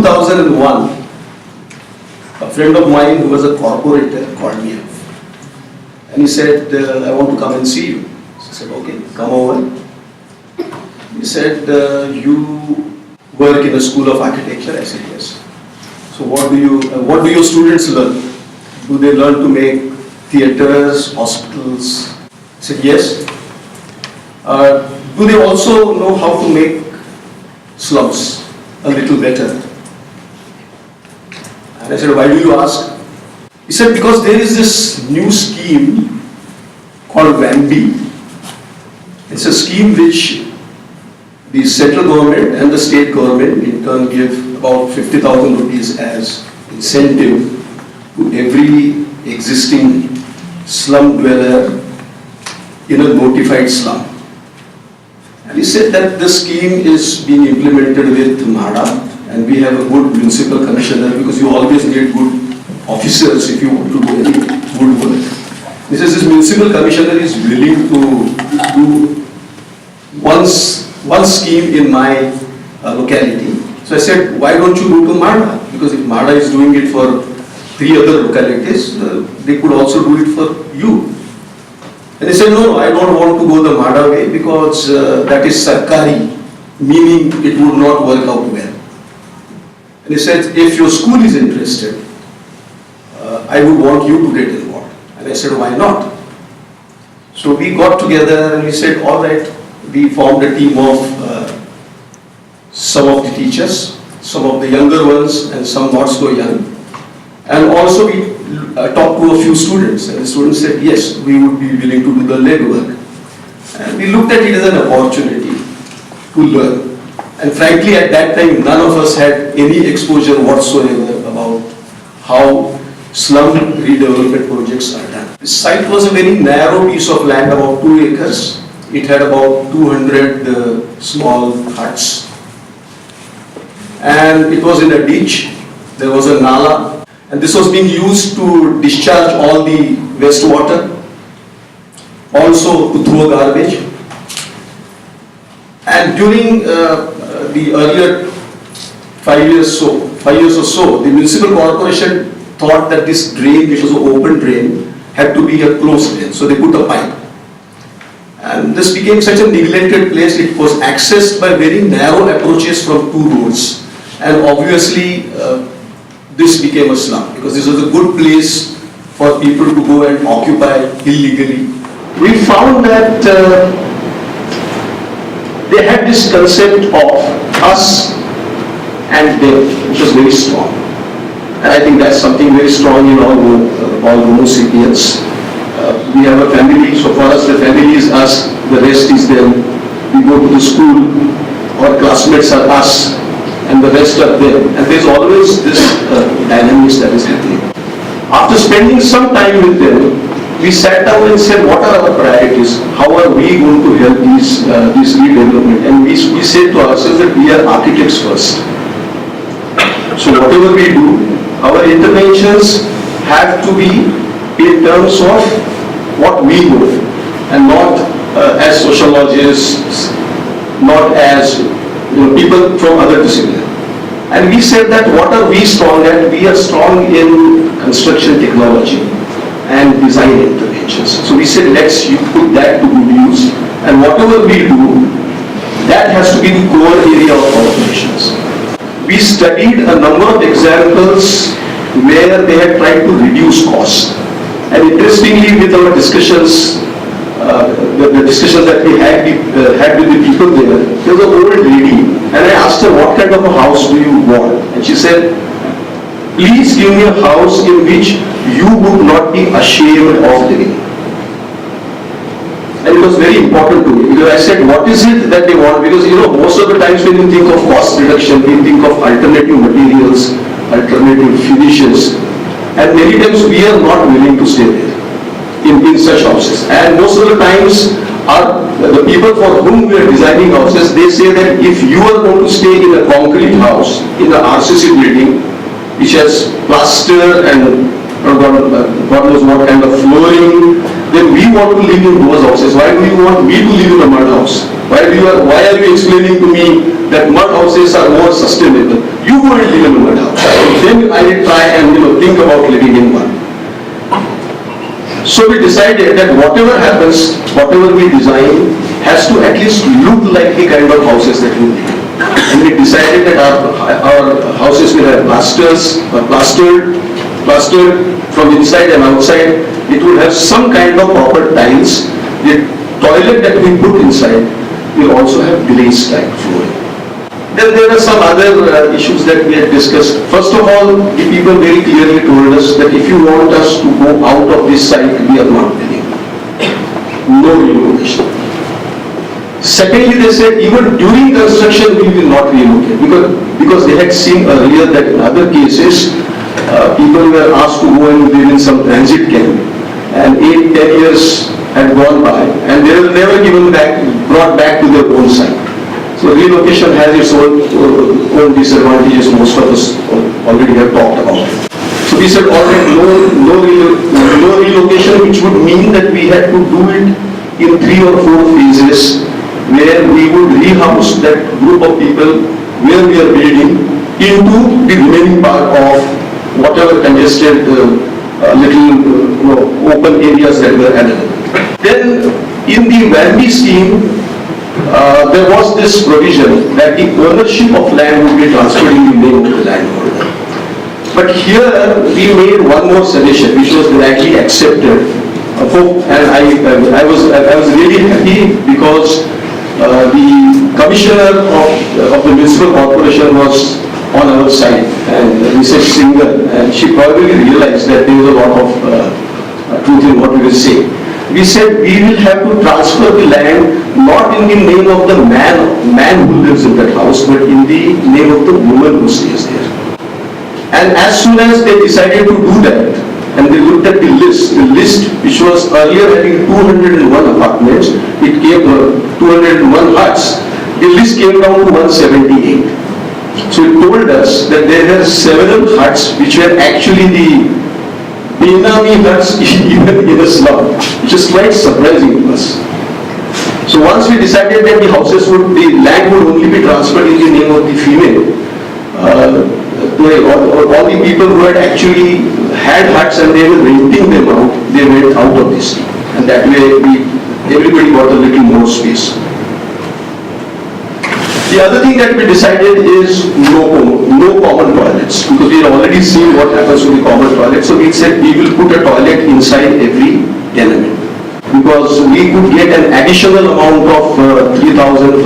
2001, a friend of mine who was a corporator called me up. And he said, I want to come and see you. So I said, okay, come over. He said, you work in a school of architecture? I said, yes. So what do your students learn? Do they learn to make theatres, hospitals? I said, yes. Do they also know how to make slums a little better? And I said, why do you ask? He said, because there is this new scheme called VAMBAY. It's a scheme which the central government and the state government in turn give about 50,000 rupees as incentive to every existing slum dweller in a notified slum. And he said that the scheme is being implemented with MHADA, and we have a good municipal commissioner, because you always need good officers if you want to do any good work. He says this municipal commissioner is willing to do one scheme in my locality. So I said, why don't you go to MHADA? Because if MHADA is doing it for 3 other localities, they could also do it for you. And he said, no, I don't want to go the MHADA way, because that is sarkari, meaning it would not work out well. And he said, if your school is interested, I would want you to get involved. And I said, why not? So we got together and we said, all right, we formed a team of some of the teachers, some of the younger ones and some not so young. And also we talked to a few students, and the students said, yes, we would be willing to do the legwork. And we looked at it as an opportunity to learn. And frankly, at that time, none of us had any exposure whatsoever about how slum redevelopment projects are done. The site was a very narrow piece of land, about 2 acres. It had about 200 small huts. And it was in a ditch. There was a nala. And this was being used to discharge all the wastewater, also to throw garbage. And during the earlier 5 years or so, the municipal corporation thought that this drain, which was an open drain, had to be a closed drain. So they put a pipe. And this became such a neglected place. It was accessed by very narrow approaches from 2 roads. And obviously, this became a slum, because this was a good place for people to go and occupy illegally. We found that they had this concept of us and them, which was very strong. And I think that's something very strong in all Homo sapiens. We have a family, so for us the family is us, the rest is them. We go to the school, our classmates are us, and the rest are them. And there's always this dynamics that is happening. After spending some time with them, we sat down and said, what are our priorities? How are we going to help this redevelopment? And we said to ourselves that we are architects first. So whatever we do, our interventions have to be in terms of what we know, and not as sociologists, not as people from other disciplines. And we said that what are we strong at? We are strong in construction technology and design interventions. So we said, let's put that to good use, and whatever we do, that has to be the core area of operations. We studied a number of examples where they had tried to reduce cost. And interestingly, with our discussions, the discussions that we had with the people there was an old lady, and I asked her, what kind of a house do you want? And she said, please give me a house in which you would not be ashamed of living. And it was very important to me, because I said, what is it that they want? Because most of the times when you think of cost reduction, we think of alternative materials, alternative finishes, and many times we are not willing to stay there in such houses. And most of the times, the people for whom we are designing houses, they say that if you are going to stay in a concrete house, in an RCC building, which has plaster and God knows what kind of flooring, then we want to live in those houses. Why do you want me to live in a mud house? Why are you explaining to me that mud houses are more sustainable. You go and live in a mud house. Then I will try and think about living in one. So we decided that whatever happens, whatever we design, has to at least look like the kind of houses that we live in. And we decided that our houses will have plastered from inside and outside. It will have some kind of proper tiles. The toilet that we put inside will also have glazed type flooring. Then there are some other issues that we had discussed. First of all, the people very clearly told us that if you want us to go out of this site, we are not willing. No relocation. Secondly, they said even during construction we will not relocate because they had seen earlier that in other cases people were asked to go and live in some transit camp, and 8-10 years had gone by and they were never brought back to their own site. So relocation has its own disadvantages. Most of us already have talked about it. So we said already no relocation, which would mean that we had to do it in 3 or 4 phases, where we would rehouse that group of people where we are building into the remaining part of whatever congested little open areas that were available. Then in the VAMBAY scheme, there was this provision that the ownership of land would be transferred in the name of the landholder. But here we made one more suggestion which was gladly accepted, and I was really happy because the commissioner of the municipal corporation was on our side, and Mrs. Singhal, and she probably realized that there was a lot of truth in what we were saying. We said we will have to transfer the land not in the name of the man who lives in that house, but in the name of the woman who stays there. And as soon as they decided to do that, and they looked at the list which was earlier having 201 apartments, it came 201 huts, the list came down to 178. So it told us that there were several huts which were actually the Benami huts even in a slum, which is quite surprising to us. So once we decided that the land would only be transferred in the name of the female, all the people who had actually had huts and they were renting them out, they went out of this. And that way everybody got a little more space. The other thing that we decided is no common toilets, because we had already seen what happens with the common toilet. So we said we will put a toilet inside every tenement, because we could get an additional amount of 3,500,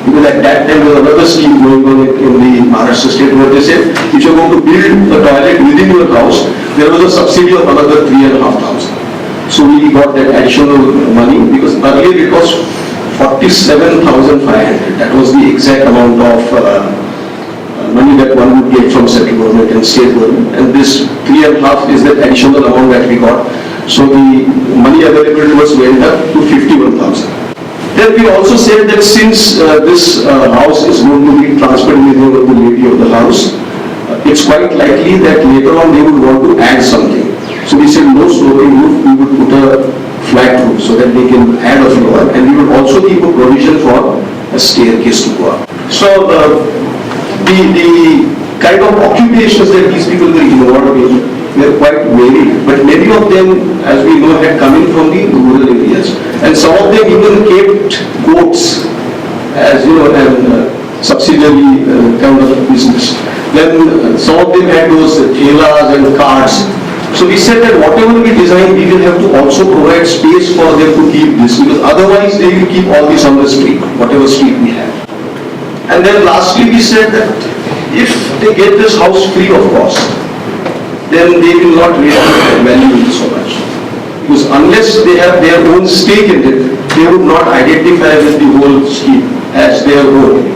because at that time there was another scheme going on in the Maharashtra state where they said if you're going to build a toilet within your house, there was a subsidy of another 3,500. So we got that additional money, because earlier it was 47,500. That was the exact amount of money that one would get from central government and state government, and this 3.5 is the additional amount that we got. So the money available to us went up to 51,000. Then we also said that since this house is going to be transferred in the name of the lady of the house, it's quite likely that later on they would want to add something. So we said no sloping roof, we would put a flat roof so that they can add a floor, and we would also keep a provision for a staircase to go up. So the kind of occupations that these people were involved in were quite varied, but many of them, as we know, had come in from the rural areas, and some of them even kept goats as and subsidiary kind of business. Then some of them had those thelas and carts. So we said that whatever we design, we will have to also provide space for them to keep this, because otherwise they will keep all this on the street, whatever street we have. And then lastly we said that if they get this house free of cost, then they will not really value it so much. Because unless they have their own stake in it, they would not identify with the whole scheme as their own.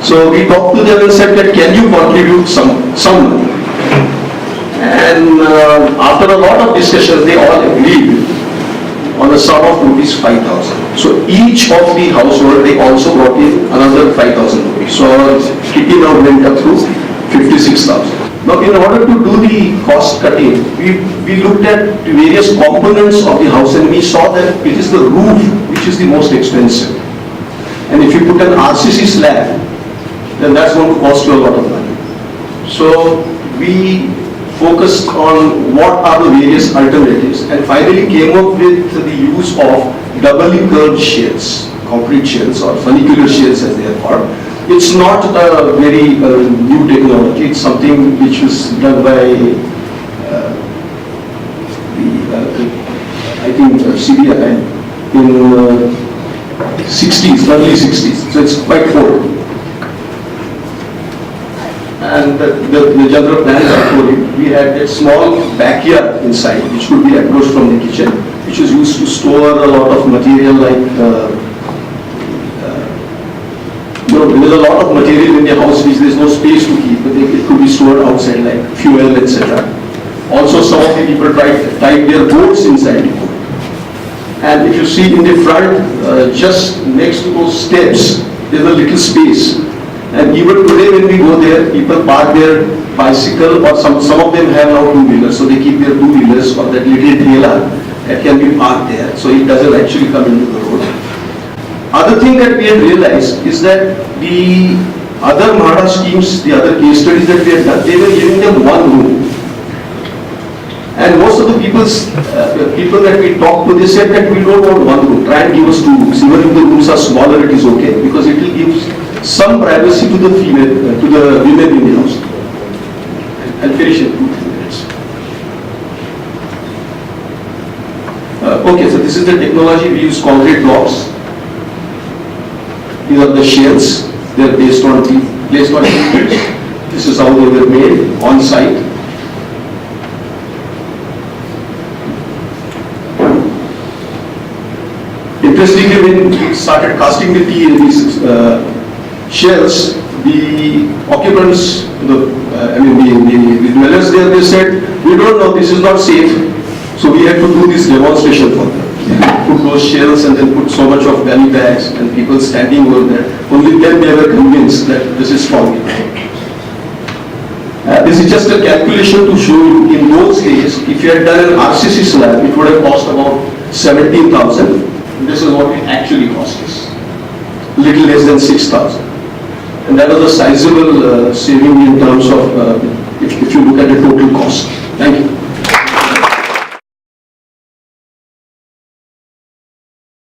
So we talked to them and said that can you contribute some money? And after a lot of discussions, they all agreed on a sum of rupees 5,000. So each of the household, they also brought in another 5,000 rupees. So our kitty now went up to 56,000. Now in order to do the cost cutting, we looked at the various components of the house, and we saw that it is the roof which is the most expensive. And if you put an RCC slab, then that's going to cost you a lot of money. So we focused on what are the various alternatives and finally came up with the use of doubly curved sheds, concrete sheds or funicular sheds as they are called. It's not a very new technology, it's something which was done by I think CBI in 60s, early 60s, so it's quite old. And the general plan I told you, we had a small backyard inside which could be approached from the kitchen, which was used to store a lot of material like there's a lot of material in the house which there's no space to keep, but it could be stored outside like fuel, etc. Also, some of the people tied their boats inside the boat. And if you see in the front, just next to those steps, there's a little space. And even today when we go there, people park their bicycle or some of them have now two-wheelers, so they keep their two-wheelers or that little trailer that can be parked there, so it doesn't actually come into the road. Other thing that we have realized is that the other MHADA schemes, the other case studies that we have done, they were giving them one room. And most of the people that we talked to, they said that we don't want one room, try and give us two rooms. Even if the rooms are smaller, it is okay, because it will give some privacy to the female, to the women in the house. I'll finish in 2-3 minutes. Okay, so this is the technology. We use concrete blocks. These are the sheds. They are placed on wheels. This is how they were made on site. Interestingly, when we started casting the tea in these shells, the occupants, the dwellers there, they said, we don't know, this is not safe. So we had to do this demonstration for them. Put those shells and then put so much of galley bags and people standing over there. Only then they were convinced that this is strong. This is just a calculation to show you, in those days, if you had done an RCC slab, it would have cost about 17,000. This is what it actually cost us, little less than 6,000. And that was a sizable saving in terms of, if you look at the total cost. Thank you.